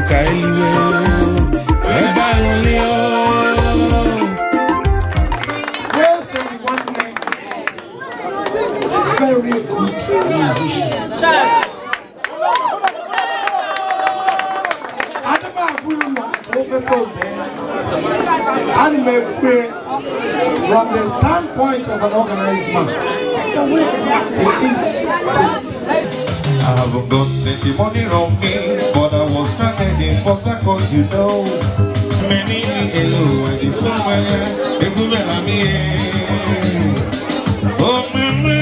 Kailiwe. Very good musician. From the standpoint of an organized man, it is good. I haven't got any money on me, but I was stranded in Port Harcourt, you know. Many hello, and it's somewhere, they go well at me. Oh, mama,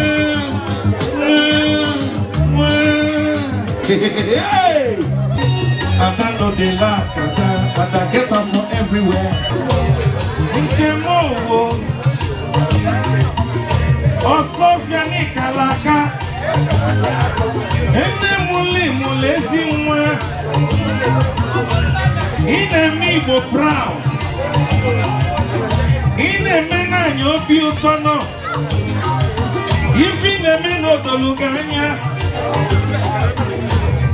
hey! I know they laugh, but I get them from everywhere. Oh, Sophia Nikalaka. Ene muli mulezi mwa ine mibo proud ine mena nyobi utono ifi ne meno doluganya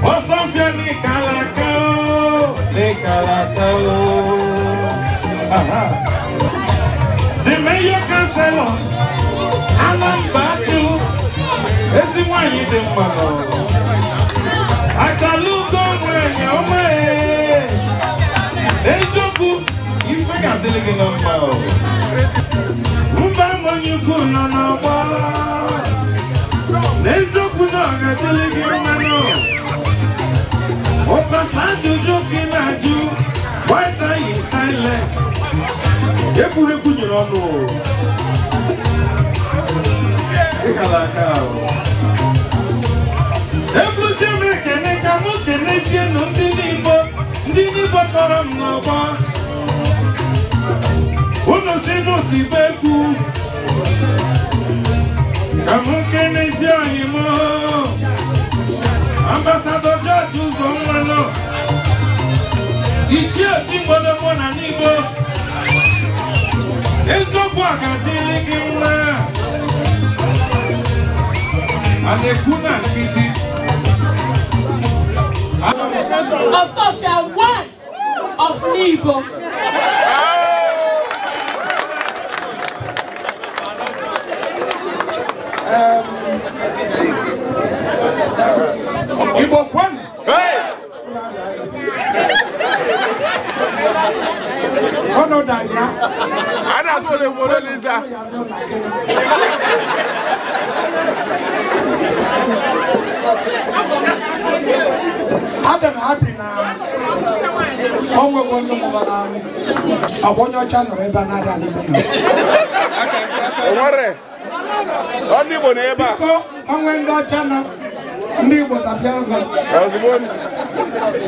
Osofia Nikalaka aha the mayor councilor Anambaju ezi nwanyi dị mma achalugo nwenye ome eziokwu ife ga-adịrị gị na mma mba monyukwu nọ n'ọgbọ n'eziokwu na ọ ga-adịrị gị mmanụ ụkọsa ajụjụ gị na-ajụ why you silence ekwurekwu nyere ọnụ Ikalaka Eblusi Amerikene ka mụ kenesie nụ ndị Igbo kpọrọ m n'ọgbọ unu si mụ si bekwu ka mụ kenesie oyi m Ambassador George Uzonwano Ichie Oti Mgbodo mụ na n'Igbo eziokwu a ga-adịrị gị mma Anekuna Kiti of Sophia, one of Nibo. Ibo Kwan. Hey! Kono Daria. Ana sole Moreliza. Adam happy now. Onwe wono mobana. Abonyo channel eba na da ni. Owore. Oni bo na eba. Ko onwe ndo channel. Ndi Igbo tabiara verse. Ozibon.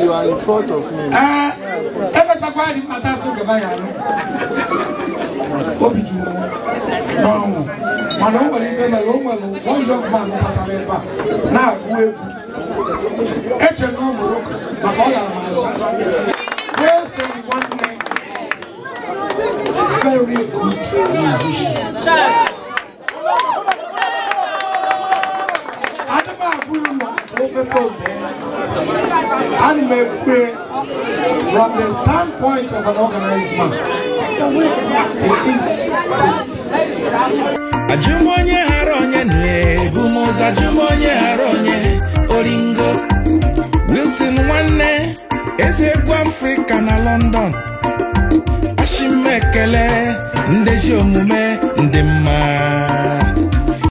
You are in front of me. Ebe chakwa di mataso gaba ya no. Obi ju. No. Mana o nwere ife mere o nwere one young man pụtara ebe a na-agụ egwu eche na ọ mụrụ maka ọ yara m azụ wee sị nwanne very good musician. Adịm agụ ụlọ ofe tobe ana m ekwe from the standpoint of an organized man it is good. Ajumonye haronye nwe Bumoza ajumonye haronye Oringo Wilson Nwanne Ezekwu Africa na London Ashimekele Ndeji omume Ndimma